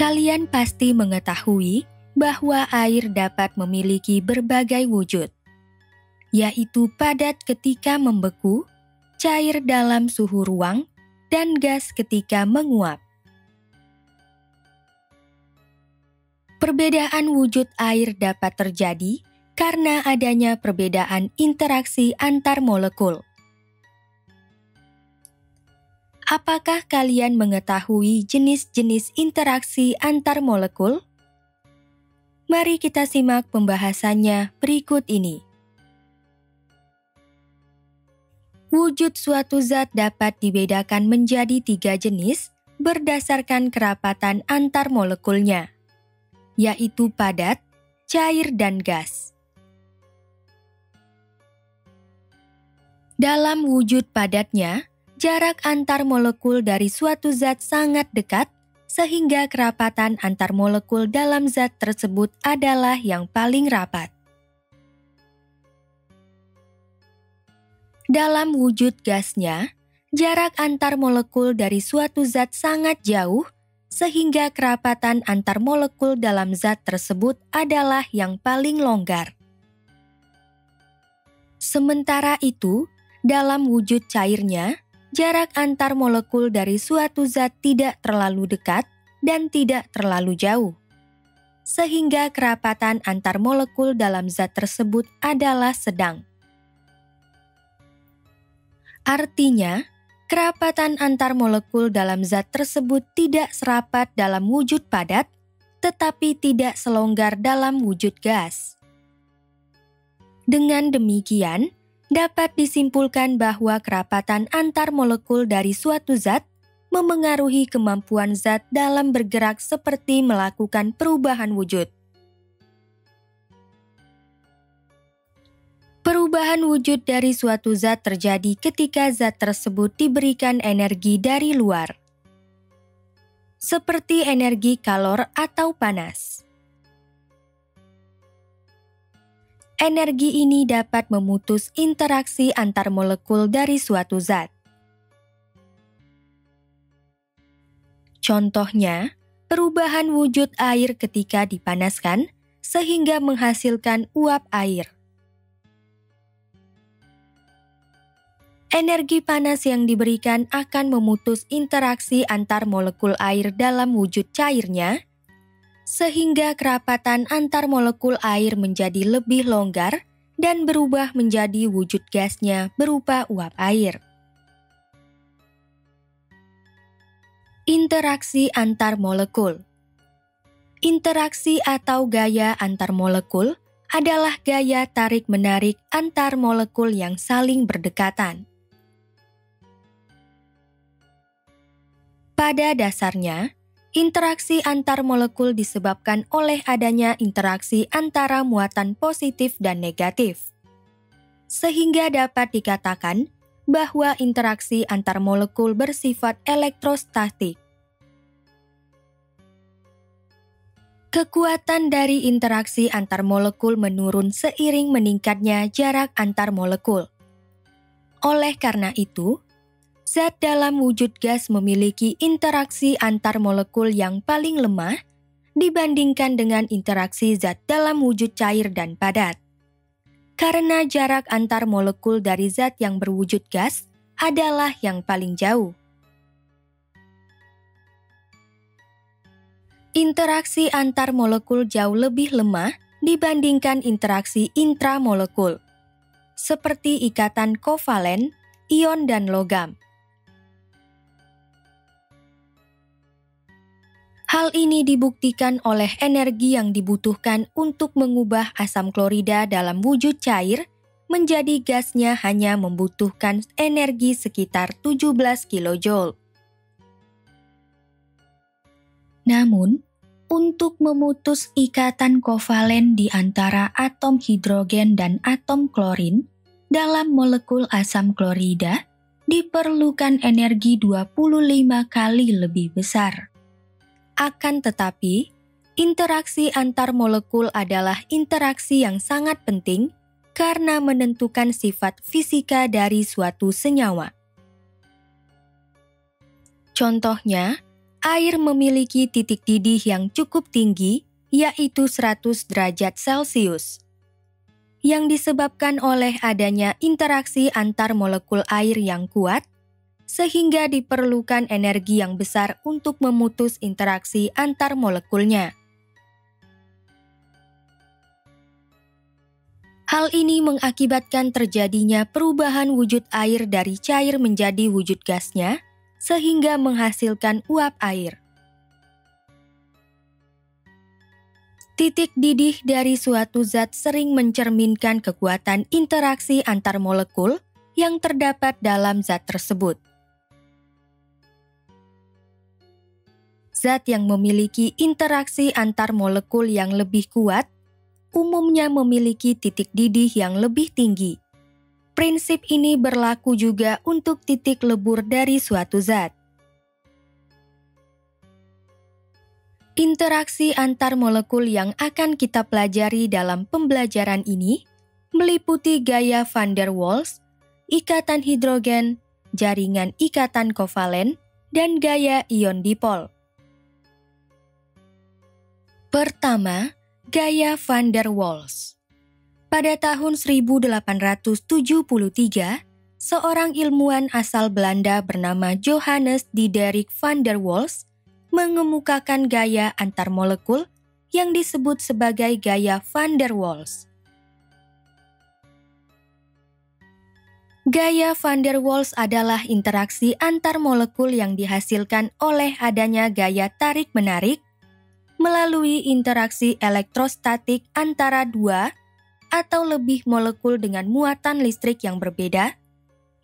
Kalian pasti mengetahui bahwa air dapat memiliki berbagai wujud, yaitu padat ketika membeku, cair dalam suhu ruang, dan gas ketika menguap. Perbedaan wujud air dapat terjadi karena adanya perbedaan interaksi antar molekul. Apakah kalian mengetahui jenis-jenis interaksi antar molekul? Mari kita simak pembahasannya berikut ini. Wujud suatu zat dapat dibedakan menjadi 3 jenis berdasarkan kerapatan antar molekulnya, yaitu padat, cair, dan gas. Dalam wujud padatnya, jarak antar molekul dari suatu zat sangat dekat, sehingga kerapatan antar molekul dalam zat tersebut adalah yang paling rapat. Dalam wujud gasnya, jarak antar molekul dari suatu zat sangat jauh, sehingga kerapatan antar molekul dalam zat tersebut adalah yang paling longgar. Sementara itu, dalam wujud cairnya, jarak antar molekul dari suatu zat tidak terlalu dekat dan tidak terlalu jauh, sehingga kerapatan antar molekul dalam zat tersebut adalah sedang. Artinya, kerapatan antar molekul dalam zat tersebut tidak serapat dalam wujud padat, tetapi tidak selonggar dalam wujud gas. Dengan demikian, dapat disimpulkan bahwa kerapatan antar molekul dari suatu zat memengaruhi kemampuan zat dalam bergerak seperti melakukan perubahan wujud. Perubahan wujud dari suatu zat terjadi ketika zat tersebut diberikan energi dari luar, seperti energi kalor atau panas. Energi ini dapat memutus interaksi antar molekul dari suatu zat. Contohnya, perubahan wujud air ketika dipanaskan sehingga menghasilkan uap air. Energi panas yang diberikan akan memutus interaksi antar molekul air dalam wujud cairnya, sehingga kerapatan antar molekul air menjadi lebih longgar dan berubah menjadi wujud gasnya berupa uap air. Interaksi antar molekul. Interaksi atau gaya antar molekul adalah gaya tarik-menarik antar molekul yang saling berdekatan. Pada dasarnya, interaksi antar molekul disebabkan oleh adanya interaksi antara muatan positif dan negatif, sehingga dapat dikatakan bahwa interaksi antar molekul bersifat elektrostatik. Kekuatan dari interaksi antar molekul menurun seiring meningkatnya jarak antar molekul. Oleh karena itu, zat dalam wujud gas memiliki interaksi antar molekul yang paling lemah dibandingkan dengan interaksi zat dalam wujud cair dan padat. Karena jarak antar molekul dari zat yang berwujud gas adalah yang paling jauh. Interaksi antar molekul jauh lebih lemah dibandingkan interaksi intramolekul, seperti ikatan kovalen, ion dan logam. Hal ini dibuktikan oleh energi yang dibutuhkan untuk mengubah asam klorida dalam wujud cair menjadi gasnya hanya membutuhkan energi sekitar 17 kJ. Namun, untuk memutus ikatan kovalen di antara atom hidrogen dan atom klorin dalam molekul asam klorida diperlukan energi 25 kali lebih besar. Akan tetapi, interaksi antar molekul adalah interaksi yang sangat penting karena menentukan sifat fisika dari suatu senyawa. Contohnya, air memiliki titik didih yang cukup tinggi, yaitu 100 derajat Celcius, yang disebabkan oleh adanya interaksi antar molekul air yang kuat, sehingga diperlukan energi yang besar untuk memutus interaksi antar molekulnya. Hal ini mengakibatkan terjadinya perubahan wujud air dari cair menjadi wujud gasnya, sehingga menghasilkan uap air. Titik didih dari suatu zat sering mencerminkan kekuatan interaksi antar molekul yang terdapat dalam zat tersebut. Zat yang memiliki interaksi antar molekul yang lebih kuat umumnya memiliki titik didih yang lebih tinggi. Prinsip ini berlaku juga untuk titik lebur dari suatu zat. Interaksi antar molekul yang akan kita pelajari dalam pembelajaran ini meliputi gaya van der Waals, ikatan hidrogen, jaringan ikatan kovalen, dan gaya ion dipol. Pertama, gaya van der Waals. Pada tahun 1873, seorang ilmuwan asal Belanda bernama Johannes Diederik van der Waals mengemukakan gaya antar molekul yang disebut sebagai gaya van der Waals. Gaya van der Waals adalah interaksi antar molekul yang dihasilkan oleh adanya gaya tarik-menarik melalui interaksi elektrostatik antara dua atau lebih molekul dengan muatan listrik yang berbeda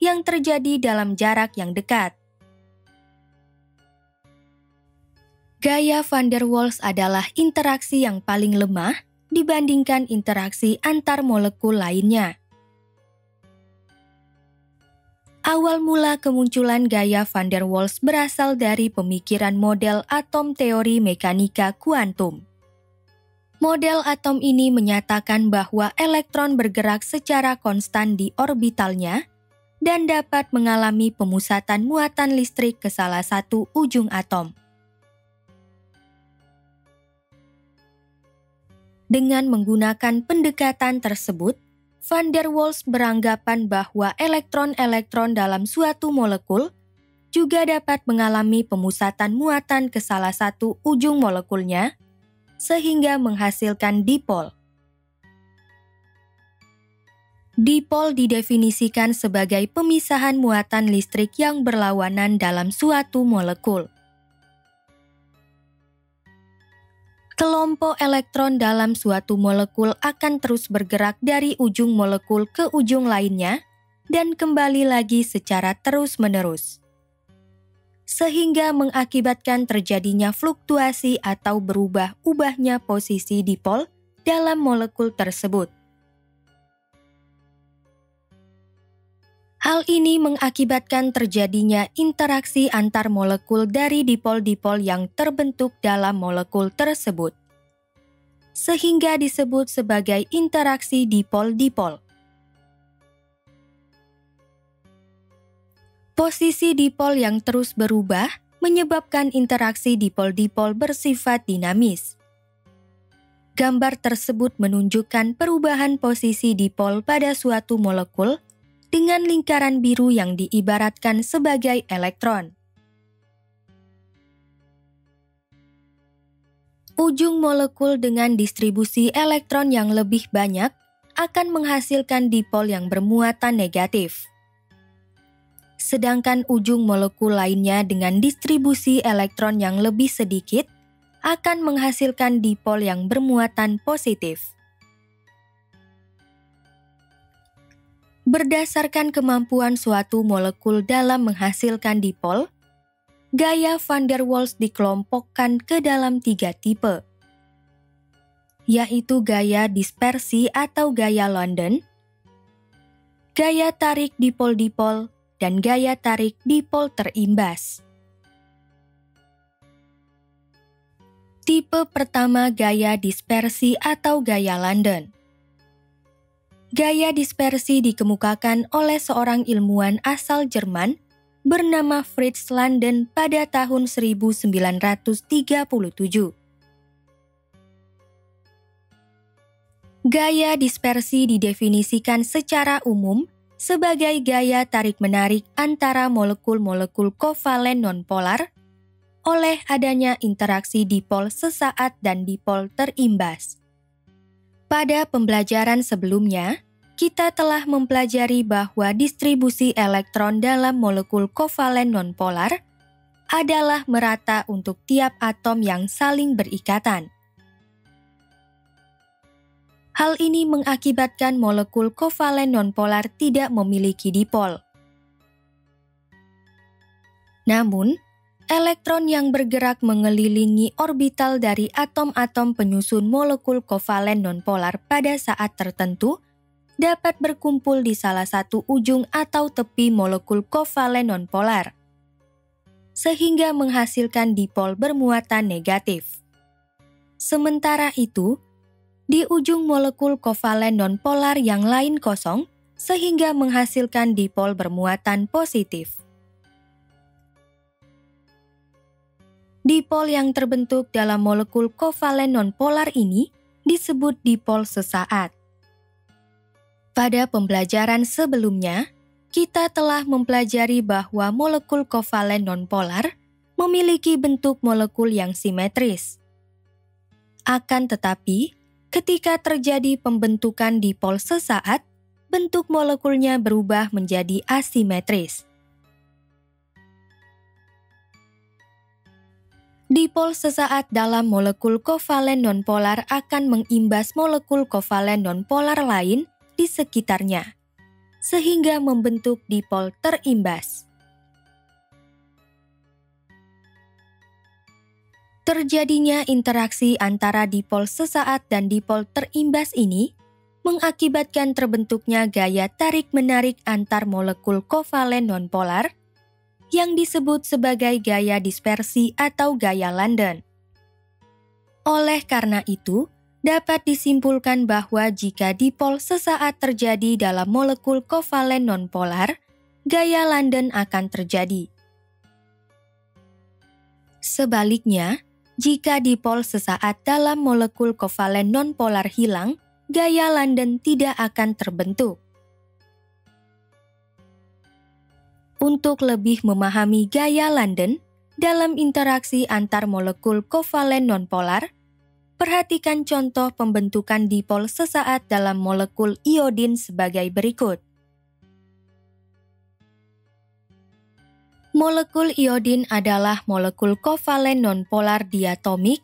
yang terjadi dalam jarak yang dekat. Gaya van der Waals adalah interaksi yang paling lemah dibandingkan interaksi antar molekul lainnya. Awal mula kemunculan gaya van der Waals berasal dari pemikiran model atom teori mekanika kuantum. Model atom ini menyatakan bahwa elektron bergerak secara konstan di orbitalnya dan dapat mengalami pemusatan muatan listrik ke salah satu ujung atom. Dengan menggunakan pendekatan tersebut, van der Waals beranggapan bahwa elektron-elektron dalam suatu molekul juga dapat mengalami pemusatan muatan ke salah satu ujung molekulnya, sehingga menghasilkan dipol. Dipol didefinisikan sebagai pemisahan muatan listrik yang berlawanan dalam suatu molekul. Kelompok elektron dalam suatu molekul akan terus bergerak dari ujung molekul ke ujung lainnya dan kembali lagi secara terus-menerus, sehingga mengakibatkan terjadinya fluktuasi atau berubah-ubahnya posisi dipol dalam molekul tersebut. Hal ini mengakibatkan terjadinya interaksi antar molekul dari dipol-dipol yang terbentuk dalam molekul tersebut, sehingga disebut sebagai interaksi dipol-dipol. Posisi dipol yang terus berubah menyebabkan interaksi dipol-dipol bersifat dinamis. Gambar tersebut menunjukkan perubahan posisi dipol pada suatu molekul dengan lingkaran biru yang diibaratkan sebagai elektron. Ujung molekul dengan distribusi elektron yang lebih banyak akan menghasilkan dipol yang bermuatan negatif. Sedangkan ujung molekul lainnya dengan distribusi elektron yang lebih sedikit akan menghasilkan dipol yang bermuatan positif. Berdasarkan kemampuan suatu molekul dalam menghasilkan dipol, gaya van der Waals dikelompokkan ke dalam 3 tipe, yaitu gaya dispersi atau gaya London, gaya tarik dipol-dipol, dan gaya tarik dipol terimbas. Tipe pertama gaya dispersi atau gaya London. Gaya dispersi dikemukakan oleh seorang ilmuwan asal Jerman bernama Fritz London pada tahun 1937. Gaya dispersi didefinisikan secara umum sebagai gaya tarik-menarik antara molekul-molekul kovalen nonpolar oleh adanya interaksi dipol sesaat dan dipol terimbas. Pada pembelajaran sebelumnya, kita telah mempelajari bahwa distribusi elektron dalam molekul kovalen nonpolar adalah merata untuk tiap atom yang saling berikatan. Hal ini mengakibatkan molekul kovalen nonpolar tidak memiliki dipol. Namun, elektron yang bergerak mengelilingi orbital dari atom-atom penyusun molekul kovalen nonpolar pada saat tertentu dapat berkumpul di salah satu ujung atau tepi molekul kovalen nonpolar, sehingga menghasilkan dipol bermuatan negatif. Sementara itu, di ujung molekul kovalen nonpolar yang lain kosong, sehingga menghasilkan dipol bermuatan positif. Dipol yang terbentuk dalam molekul kovalen nonpolar ini disebut dipol sesaat. Pada pembelajaran sebelumnya, kita telah mempelajari bahwa molekul kovalen nonpolar memiliki bentuk molekul yang simetris. Akan tetapi, ketika terjadi pembentukan dipol sesaat, bentuk molekulnya berubah menjadi asimetris. Dipol sesaat dalam molekul kovalen nonpolar akan mengimbas molekul kovalen nonpolar lain di sekitarnya, sehingga membentuk dipol terimbas. Terjadinya interaksi antara dipol sesaat dan dipol terimbas ini mengakibatkan terbentuknya gaya tarik-menarik antar molekul kovalen nonpolar yang disebut sebagai gaya dispersi atau gaya London. Oleh karena itu, dapat disimpulkan bahwa jika dipol sesaat terjadi dalam molekul kovalen nonpolar, gaya London akan terjadi. Sebaliknya, jika dipol sesaat dalam molekul kovalen nonpolar hilang, gaya London tidak akan terbentuk. Untuk lebih memahami gaya London dalam interaksi antar molekul kovalen nonpolar, perhatikan contoh pembentukan dipol sesaat dalam molekul iodin sebagai berikut. Molekul iodin adalah molekul kovalen nonpolar diatomik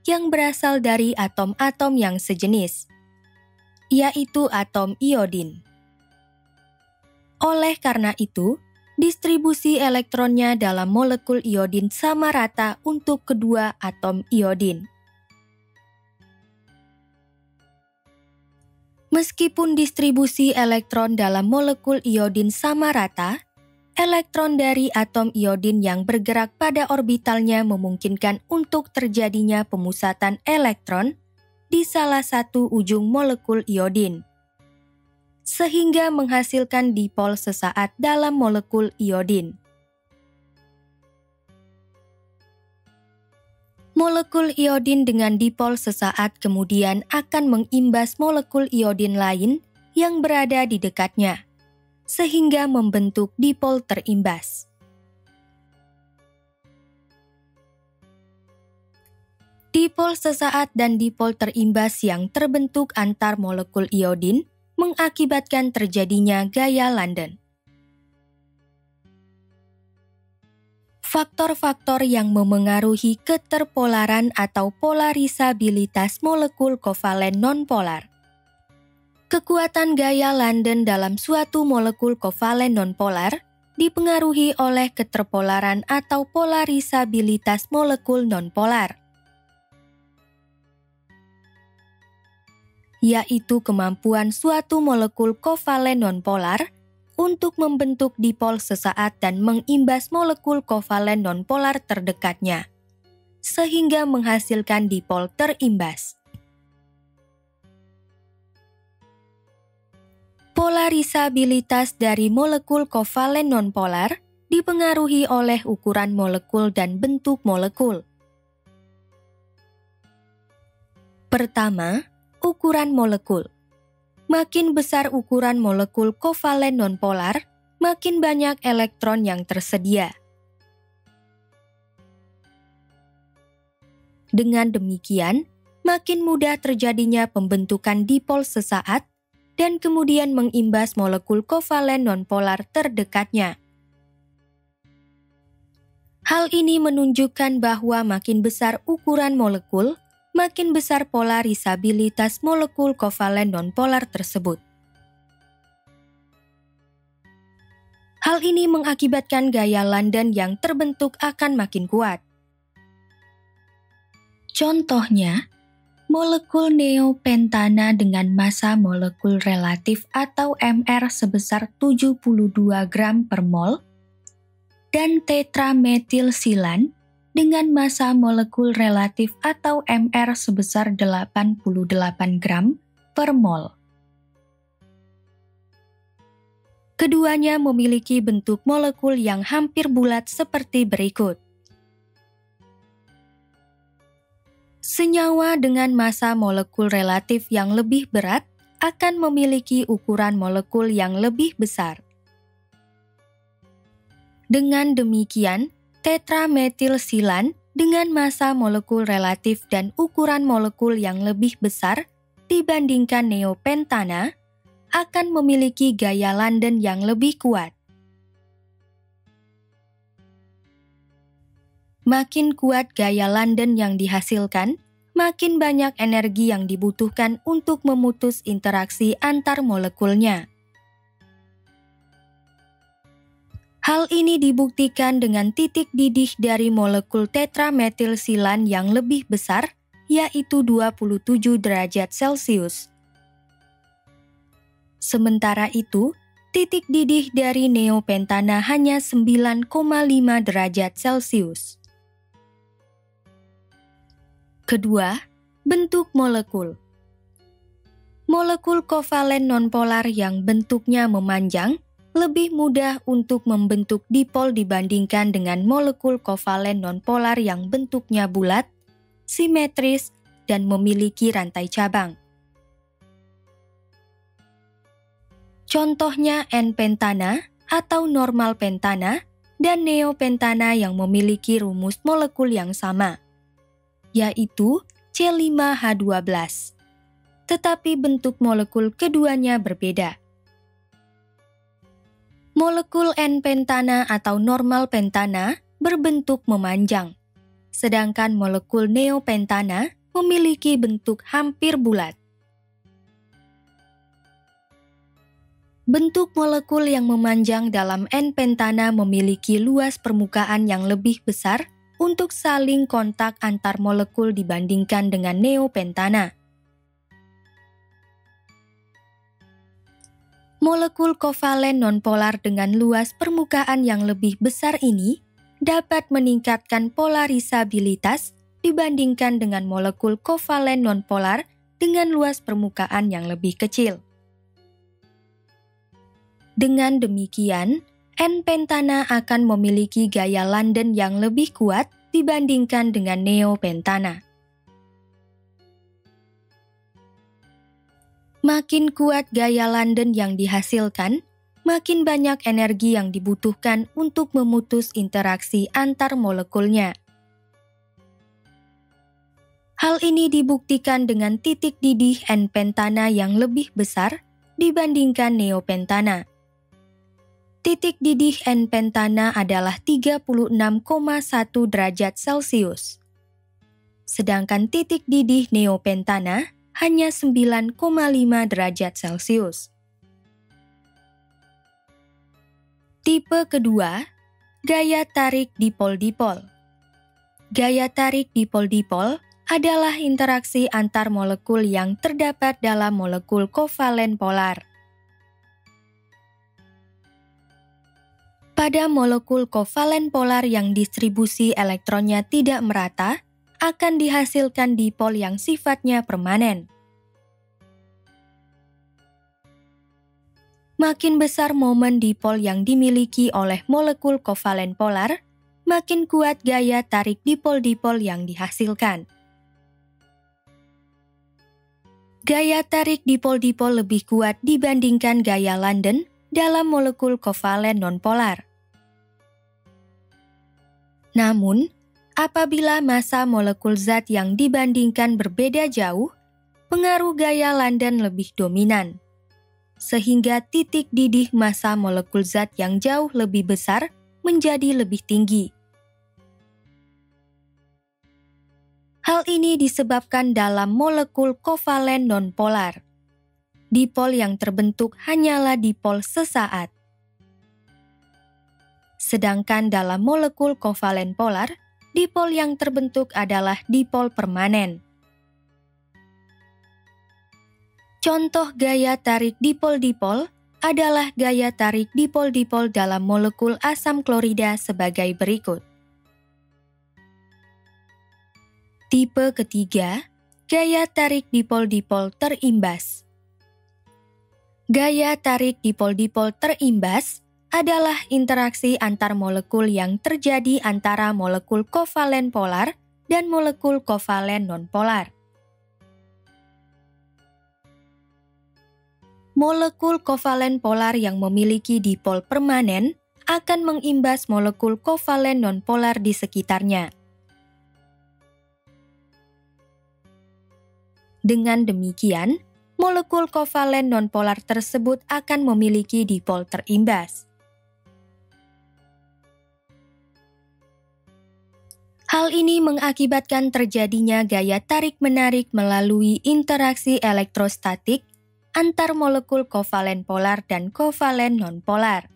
yang berasal dari atom-atom yang sejenis, yaitu atom iodin. Oleh karena itu, distribusi elektronnya dalam molekul iodin sama rata untuk kedua atom iodin. Meskipun distribusi elektron dalam molekul iodin sama rata, elektron dari atom iodin yang bergerak pada orbitalnya memungkinkan untuk terjadinya pemusatan elektron di salah satu ujung molekul iodin, sehingga menghasilkan dipol sesaat dalam molekul iodin. Molekul iodin dengan dipol sesaat kemudian akan mengimbas molekul iodin lain yang berada di dekatnya, sehingga membentuk dipol terimbas. Dipol sesaat dan dipol terimbas yang terbentuk antar molekul iodin mengakibatkan terjadinya gaya London. Faktor-faktor yang memengaruhi keterpolaran atau polarisabilitas molekul kovalen nonpolar. Kekuatan gaya London dalam suatu molekul kovalen nonpolar dipengaruhi oleh keterpolaran atau polarisabilitas molekul nonpolar, yaitu kemampuan suatu molekul kovalen nonpolar untuk membentuk dipol sesaat dan mengimbas molekul kovalen nonpolar terdekatnya, sehingga menghasilkan dipol terimbas. Polarisabilitas dari molekul kovalen nonpolar dipengaruhi oleh ukuran molekul dan bentuk molekul. Pertama, ukuran molekul. Makin besar ukuran molekul kovalen nonpolar, makin banyak elektron yang tersedia. Dengan demikian, makin mudah terjadinya pembentukan dipol sesaat dan kemudian mengimbas molekul kovalen nonpolar terdekatnya. Hal ini menunjukkan bahwa makin besar ukuran molekul, makin besar polarisabilitas molekul kovalen nonpolar tersebut. Hal ini mengakibatkan gaya London yang terbentuk akan makin kuat. Contohnya, molekul neopentana dengan massa molekul relatif atau Mr sebesar 72 gram per mol, dan tetrametilsilan dengan massa molekul relatif atau Mr sebesar 88 gram per mol. Keduanya memiliki bentuk molekul yang hampir bulat seperti berikut. Senyawa dengan massa molekul relatif yang lebih berat akan memiliki ukuran molekul yang lebih besar. Dengan demikian, tetrametilsilan dengan massa molekul relatif dan ukuran molekul yang lebih besar dibandingkan neopentana akan memiliki gaya London yang lebih kuat. Makin kuat gaya London yang dihasilkan, makin banyak energi yang dibutuhkan untuk memutus interaksi antar molekulnya. Hal ini dibuktikan dengan titik didih dari molekul tetrametilsilan yang lebih besar, yaitu 27 derajat Celcius. Sementara itu, titik didih dari neopentana hanya 9,5 derajat Celcius. Kedua, bentuk molekul. Molekul kovalen nonpolar yang bentuknya memanjang lebih mudah untuk membentuk dipol dibandingkan dengan molekul kovalen nonpolar yang bentuknya bulat, simetris, dan memiliki rantai cabang. Contohnya N-pentana atau normal pentana dan neopentana yang memiliki rumus molekul yang sama, yaitu C5H12. Tetapi bentuk molekul keduanya berbeda. Molekul N-pentana atau normal pentana berbentuk memanjang, sedangkan molekul neopentana memiliki bentuk hampir bulat. Bentuk molekul yang memanjang dalam N-pentana memiliki luas permukaan yang lebih besar untuk saling kontak antar molekul dibandingkan dengan neopentana. Molekul kovalen nonpolar dengan luas permukaan yang lebih besar ini dapat meningkatkan polarisabilitas dibandingkan dengan molekul kovalen nonpolar dengan luas permukaan yang lebih kecil. Dengan demikian, N-pentana akan memiliki gaya London yang lebih kuat dibandingkan dengan neopentana. Makin kuat gaya London yang dihasilkan, makin banyak energi yang dibutuhkan untuk memutus interaksi antar molekulnya. Hal ini dibuktikan dengan titik didih N-pentana yang lebih besar dibandingkan neopentana. Titik didih N-pentana adalah 36,1 derajat Celcius. Sedangkan titik didih neopentana hanya 9,5 derajat Celcius. Tipe kedua, gaya tarik dipol-dipol. Gaya tarik dipol-dipol adalah interaksi antar molekul yang terdapat dalam molekul kovalen polar. Pada molekul kovalen polar yang distribusi elektronnya tidak merata, akan dihasilkan dipol yang sifatnya permanen. Makin besar momen dipol yang dimiliki oleh molekul kovalen polar, makin kuat gaya tarik dipol-dipol yang dihasilkan. Gaya tarik dipol-dipol lebih kuat dibandingkan gaya London dalam molekul kovalen nonpolar. Namun, apabila massa molekul zat yang dibandingkan berbeda jauh, pengaruh gaya London lebih dominan, sehingga titik didih massa molekul zat yang jauh lebih besar menjadi lebih tinggi. Hal ini disebabkan dalam molekul kovalen nonpolar. Dipol yang terbentuk hanyalah dipol sesaat. Sedangkan dalam molekul kovalen polar, dipol yang terbentuk adalah dipol permanen. Contoh gaya tarik dipol-dipol adalah gaya tarik dipol-dipol dalam molekul asam klorida sebagai berikut. Tipe ketiga, gaya tarik dipol-dipol terimbas. Gaya tarik dipol-dipol terimbas adalah interaksi antar molekul yang terjadi antara molekul kovalen polar dan molekul kovalen nonpolar. Molekul kovalen polar yang memiliki dipol permanen akan mengimbas molekul kovalen nonpolar di sekitarnya. Dengan demikian, molekul kovalen nonpolar tersebut akan memiliki dipol terimbas. Hal ini mengakibatkan terjadinya gaya tarik-menarik melalui interaksi elektrostatik antar molekul kovalen polar dan kovalen nonpolar.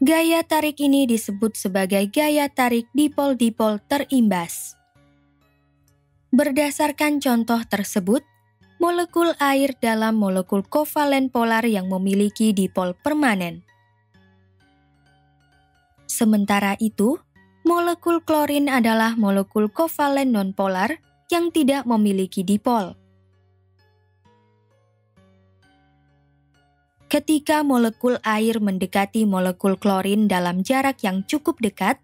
Gaya tarik ini disebut sebagai gaya tarik dipol-dipol terimbas. Berdasarkan contoh tersebut, molekul air dalam molekul kovalen polar yang memiliki dipol permanen. Sementara itu, molekul klorin adalah molekul kovalen nonpolar yang tidak memiliki dipol. Ketika molekul air mendekati molekul klorin dalam jarak yang cukup dekat,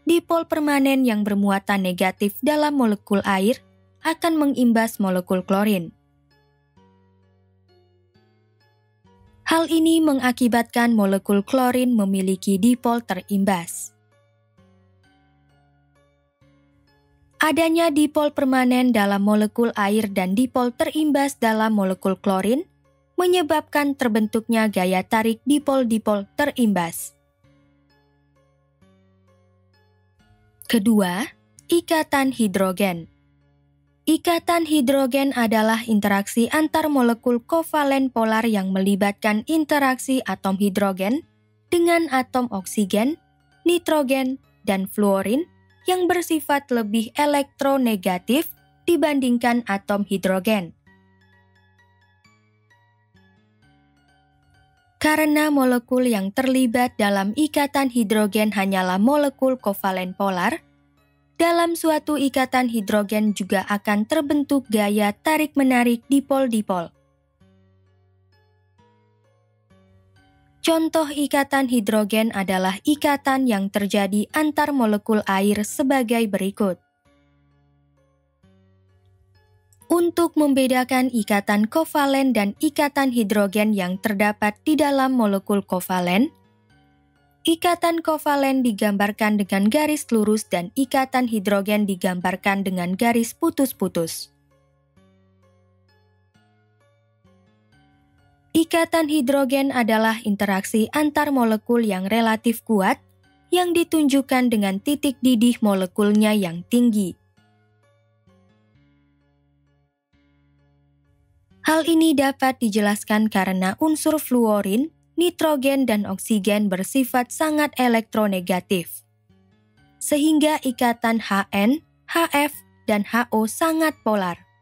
dipol permanen yang bermuatan negatif dalam molekul air akan mengimbas molekul klorin. Hal ini mengakibatkan molekul klorin memiliki dipol terimbas. Adanya dipol permanen dalam molekul air dan dipol terimbas dalam molekul klorin menyebabkan terbentuknya gaya tarik dipol-dipol terimbas. Kedua, ikatan hidrogen. Ikatan hidrogen adalah interaksi antar molekul kovalen polar yang melibatkan interaksi atom hidrogen dengan atom oksigen, nitrogen, dan fluorin yang bersifat lebih elektronegatif dibandingkan atom hidrogen. Karena molekul yang terlibat dalam ikatan hidrogen hanyalah molekul kovalen polar, dalam suatu ikatan hidrogen juga akan terbentuk gaya tarik-menarik dipol-dipol. Contoh ikatan hidrogen adalah ikatan yang terjadi antar molekul air sebagai berikut. Untuk membedakan ikatan kovalen dan ikatan hidrogen yang terdapat di dalam molekul kovalen, ikatan kovalen digambarkan dengan garis lurus dan ikatan hidrogen digambarkan dengan garis putus-putus. Ikatan hidrogen adalah interaksi antar molekul yang relatif kuat yang ditunjukkan dengan titik didih molekulnya yang tinggi. Hal ini dapat dijelaskan karena unsur fluorin, nitrogen, dan oksigen bersifat sangat elektronegatif, sehingga ikatan HN, HF, dan HO sangat polar.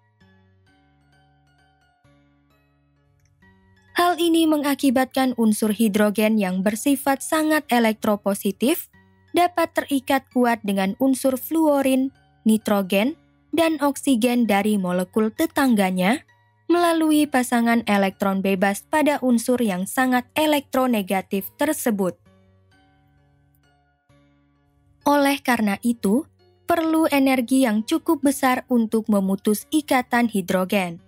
Hal ini mengakibatkan unsur hidrogen yang bersifat sangat elektropositif dapat terikat kuat dengan unsur fluorin, nitrogen, dan oksigen dari molekul tetangganya, melalui pasangan elektron bebas pada unsur yang sangat elektronegatif tersebut. Oleh karena itu, perlu energi yang cukup besar untuk memutus ikatan hidrogen.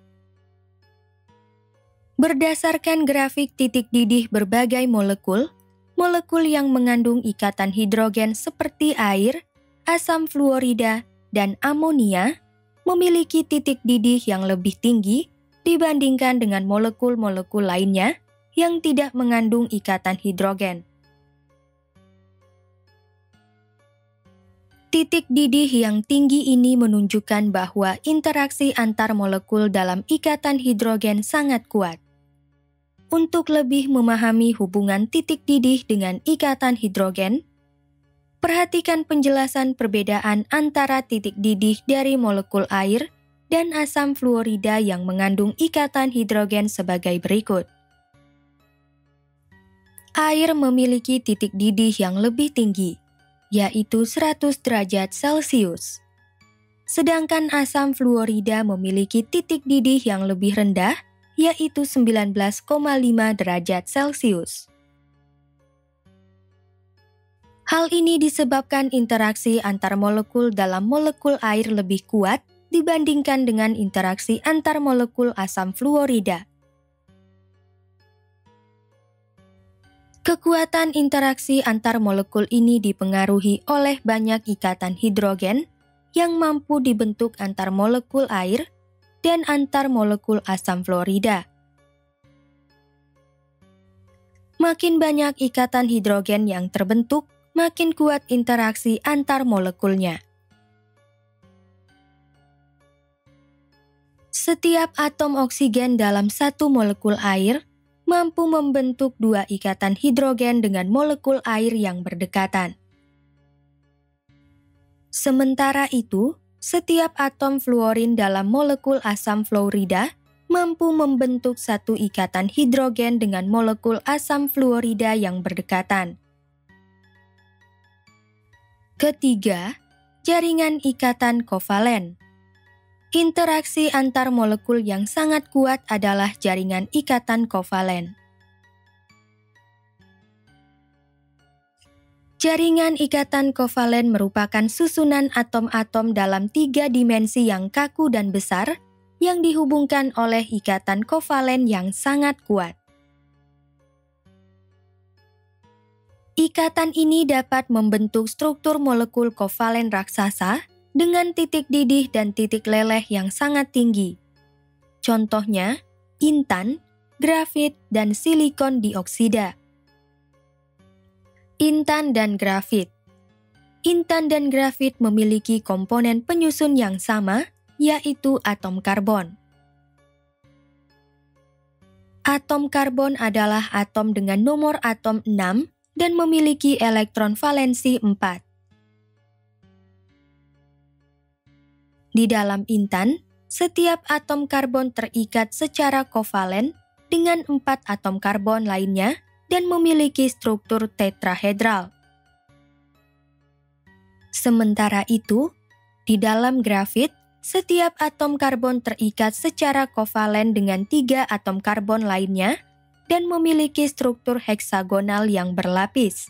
Berdasarkan grafik titik didih berbagai molekul, molekul yang mengandung ikatan hidrogen seperti air, asam fluorida, dan amonia memiliki titik didih yang lebih tinggi dibandingkan dengan molekul-molekul lainnya yang tidak mengandung ikatan hidrogen. Titik didih yang tinggi ini menunjukkan bahwa interaksi antar molekul dalam ikatan hidrogen sangat kuat. Untuk lebih memahami hubungan titik didih dengan ikatan hidrogen, perhatikan penjelasan perbedaan antara titik didih dari molekul air dan asam fluorida yang mengandung ikatan hidrogen sebagai berikut. Air memiliki titik didih yang lebih tinggi, yaitu 100 derajat Celcius. Sedangkan asam fluorida memiliki titik didih yang lebih rendah, yaitu 19,5 derajat Celcius. Hal ini disebabkan interaksi antar molekul dalam molekul air lebih kuat dibandingkan dengan interaksi antar molekul asam fluorida. Kekuatan interaksi antar molekul ini dipengaruhi oleh banyak ikatan hidrogen yang mampu dibentuk antar molekul air dan antar molekul asam fluorida. Makin banyak ikatan hidrogen yang terbentuk, makin kuat interaksi antar molekulnya. Setiap atom oksigen dalam satu molekul air mampu membentuk 2 ikatan hidrogen dengan molekul air yang berdekatan. Sementara itu, setiap atom fluorin dalam molekul asam fluorida mampu membentuk 1 ikatan hidrogen dengan molekul asam fluorida yang berdekatan. Ketiga, jaringan ikatan kovalen. Interaksi antar molekul yang sangat kuat adalah jaringan ikatan kovalen. Jaringan ikatan kovalen merupakan susunan atom-atom dalam 3 dimensi yang kaku dan besar yang dihubungkan oleh ikatan kovalen yang sangat kuat. Ikatan ini dapat membentuk struktur molekul kovalen raksasa dengan titik didih dan titik leleh yang sangat tinggi. Contohnya, intan, grafit, dan silikon dioksida. Intan dan grafit. Intan dan grafit memiliki komponen penyusun yang sama, yaitu atom karbon. Atom karbon adalah atom dengan nomor atom 6 dan memiliki elektron valensi 4. Di dalam intan, setiap atom karbon terikat secara kovalen dengan 4 atom karbon lainnya dan memiliki struktur tetrahedral. Sementara itu, di dalam grafit, setiap atom karbon terikat secara kovalen dengan 3 atom karbon lainnya dan memiliki struktur heksagonal yang berlapis.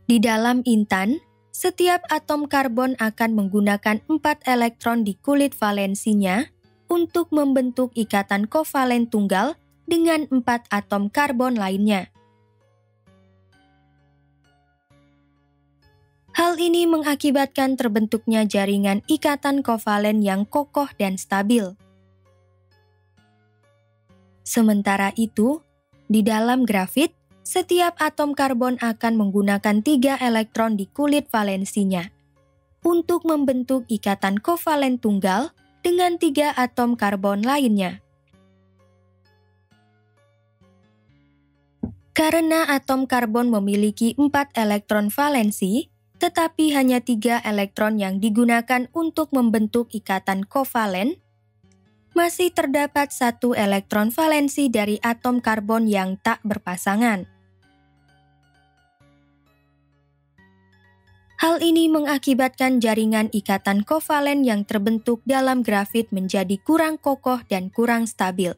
Di dalam intan, setiap atom karbon akan menggunakan 4 elektron di kulit valensinya untuk membentuk ikatan kovalen tunggal dengan 4 atom karbon lainnya. Hal ini mengakibatkan terbentuknya jaringan ikatan kovalen yang kokoh dan stabil. Sementara itu, di dalam grafit, setiap atom karbon akan menggunakan 3 elektron di kulit valensinya untuk membentuk ikatan kovalen tunggal dengan 3 atom karbon lainnya. Karena atom karbon memiliki 4 elektron valensi, tetapi hanya 3 elektron yang digunakan untuk membentuk ikatan kovalen, masih terdapat 1 elektron valensi dari atom karbon yang tak berpasangan. Hal ini mengakibatkan jaringan ikatan kovalen yang terbentuk dalam grafit menjadi kurang kokoh dan kurang stabil.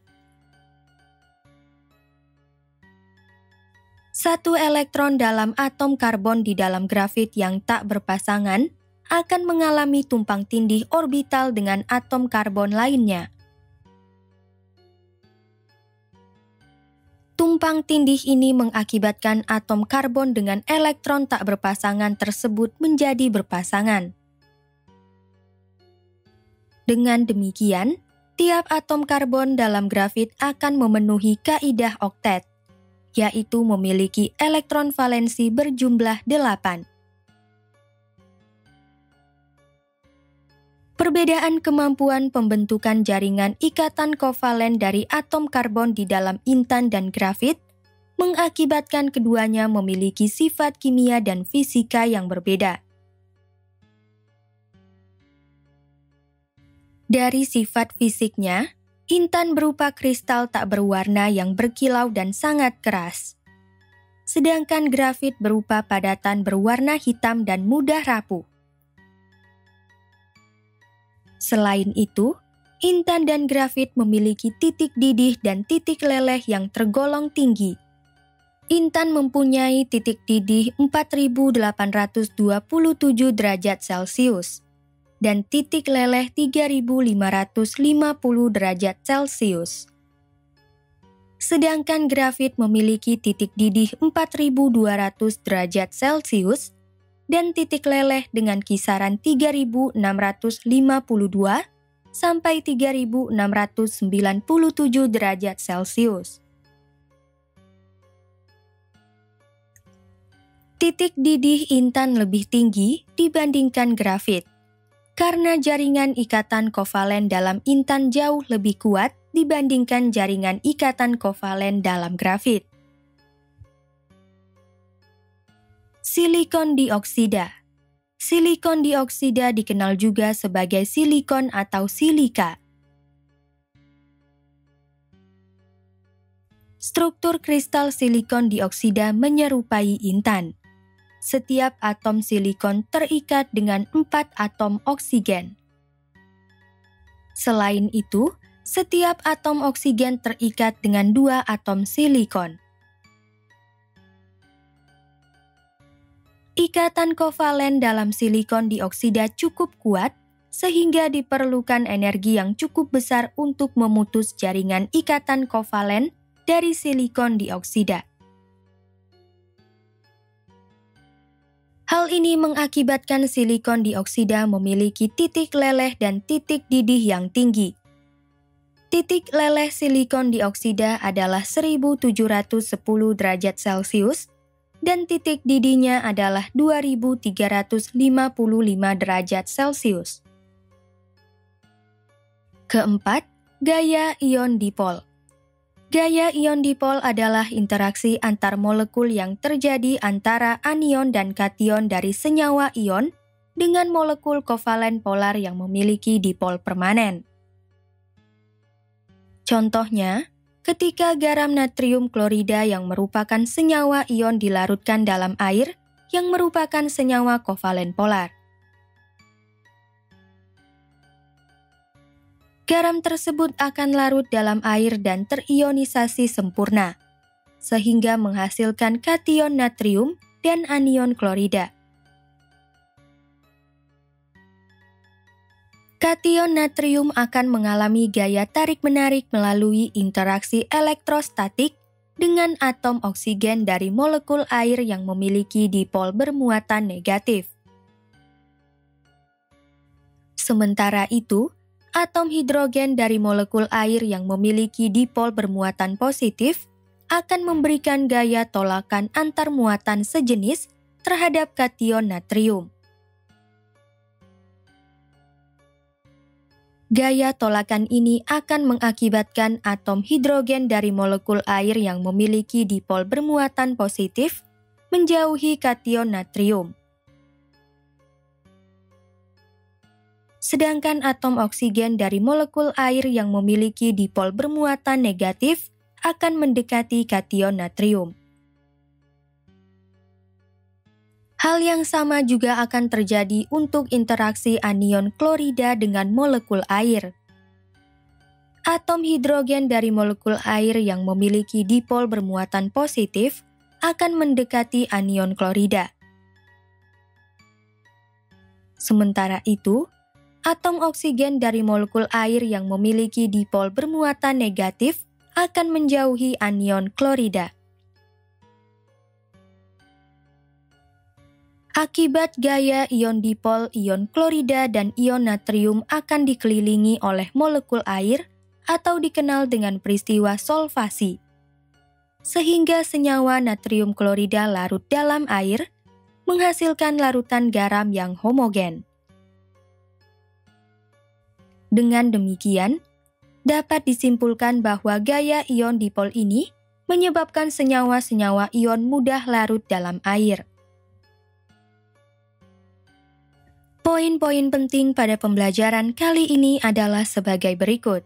Satu elektron dalam atom karbon di dalam grafit yang tak berpasangan akan mengalami tumpang tindih orbital dengan atom karbon lainnya. Tumpang tindih ini mengakibatkan atom karbon dengan elektron tak berpasangan tersebut menjadi berpasangan. Dengan demikian, tiap atom karbon dalam grafit akan memenuhi kaidah oktet, yaitu memiliki elektron valensi berjumlah 8. Perbedaan kemampuan pembentukan jaringan ikatan kovalen dari atom karbon di dalam intan dan grafit mengakibatkan keduanya memiliki sifat kimia dan fisika yang berbeda. Dari sifat fisiknya, intan berupa kristal tak berwarna yang berkilau dan sangat keras. Sedangkan grafit berupa padatan berwarna hitam dan mudah rapuh. Selain itu, intan dan grafit memiliki titik didih dan titik leleh yang tergolong tinggi. Intan mempunyai titik didih 4.827 derajat Celcius dan titik leleh 3.550 derajat Celcius. Sedangkan grafit memiliki titik didih 4.200 derajat Celcius dan titik leleh dengan kisaran 3.652 sampai 3.697 derajat Celcius. Titik didih intan lebih tinggi dibandingkan grafit, karena jaringan ikatan kovalen dalam intan jauh lebih kuat dibandingkan jaringan ikatan kovalen dalam grafit. Silikon dioksida. Silikon dioksida dikenal juga sebagai silikon atau silika. Struktur kristal silikon dioksida menyerupai intan. Setiap atom silikon terikat dengan 4 atom oksigen. Selain itu, setiap atom oksigen terikat dengan 2 atom silikon. Ikatan kovalen dalam silikon dioksida cukup kuat, sehingga diperlukan energi yang cukup besar untuk memutus jaringan ikatan kovalen dari silikon dioksida. Hal ini mengakibatkan silikon dioksida memiliki titik leleh dan titik didih yang tinggi. Titik leleh silikon dioksida adalah 1.710 derajat Celcius, dan titik didihnya adalah 2.355 derajat Celcius. Keempat, gaya ion dipol. Gaya ion dipol adalah interaksi antar molekul yang terjadi antara anion dan kation dari senyawa ion dengan molekul kovalen polar yang memiliki dipol permanen. Contohnya, ketika garam natrium klorida yang merupakan senyawa ion dilarutkan dalam air yang merupakan senyawa kovalen polar. Garam tersebut akan larut dalam air dan terionisasi sempurna, sehingga menghasilkan kation natrium dan anion klorida. Kation natrium akan mengalami gaya tarik-menarik melalui interaksi elektrostatik dengan atom oksigen dari molekul air yang memiliki dipol bermuatan negatif. Sementara itu, atom hidrogen dari molekul air yang memiliki dipol bermuatan positif akan memberikan gaya tolakan antar muatan sejenis terhadap kation natrium. Gaya tolakan ini akan mengakibatkan atom hidrogen dari molekul air yang memiliki dipol bermuatan positif menjauhi kation natrium. Sedangkan atom oksigen dari molekul air yang memiliki dipol bermuatan negatif akan mendekati kation natrium. Hal yang sama juga akan terjadi untuk interaksi anion klorida dengan molekul air. Atom hidrogen dari molekul air yang memiliki dipol bermuatan positif akan mendekati anion klorida. Sementara itu, atom oksigen dari molekul air yang memiliki dipol bermuatan negatif akan menjauhi anion klorida. Akibat gaya ion dipol, ion klorida dan ion natrium akan dikelilingi oleh molekul air atau dikenal dengan peristiwa solvasi. Sehingga senyawa natrium klorida larut dalam air, menghasilkan larutan garam yang homogen. Dengan demikian, dapat disimpulkan bahwa gaya ion dipol ini menyebabkan senyawa-senyawa ion mudah larut dalam air. Poin-poin penting pada pembelajaran kali ini adalah sebagai berikut.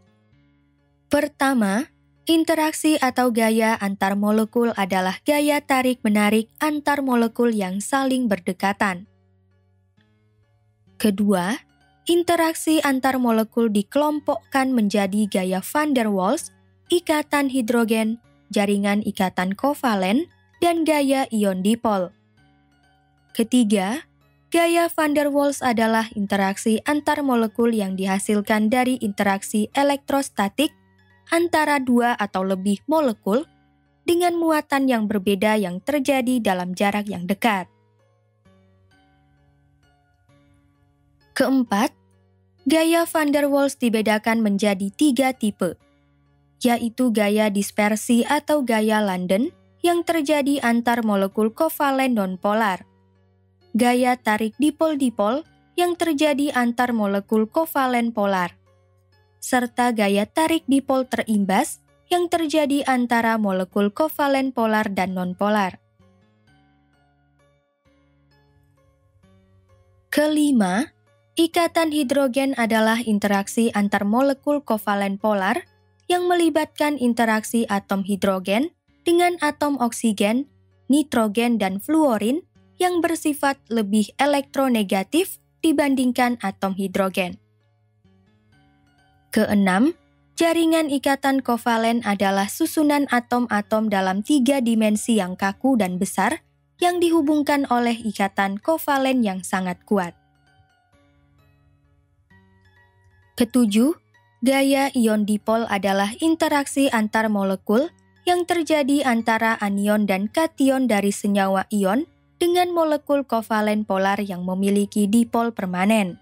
Pertama, interaksi atau gaya antar molekul adalah gaya tarik-menarik antar molekul yang saling berdekatan. Kedua, interaksi antar molekul dikelompokkan menjadi gaya van der Waals, ikatan hidrogen, jaringan ikatan kovalen, dan gaya ion dipol. Ketiga, gaya van der Waals adalah interaksi antar molekul yang dihasilkan dari interaksi elektrostatik antara dua atau lebih molekul dengan muatan yang berbeda yang terjadi dalam jarak yang dekat. Keempat, gaya van der Waals dibedakan menjadi 3 tipe, yaitu gaya dispersi atau gaya London yang terjadi antar molekul kovalen nonpolar, gaya tarik dipol-dipol yang terjadi antar molekul kovalen polar, serta gaya tarik dipol terimbas yang terjadi antara molekul kovalen polar dan nonpolar. Kelima, ikatan hidrogen adalah interaksi antar molekul kovalen polar yang melibatkan interaksi atom hidrogen dengan atom oksigen, nitrogen, dan fluorin yang bersifat lebih elektronegatif dibandingkan atom hidrogen. Keenam, jaringan ikatan kovalen adalah susunan atom-atom dalam 3 dimensi yang kaku dan besar yang dihubungkan oleh ikatan kovalen yang sangat kuat. Ketujuh, gaya ion dipol adalah interaksi antar molekul yang terjadi antara anion dan kation dari senyawa ion dengan molekul kovalen polar yang memiliki dipol permanen.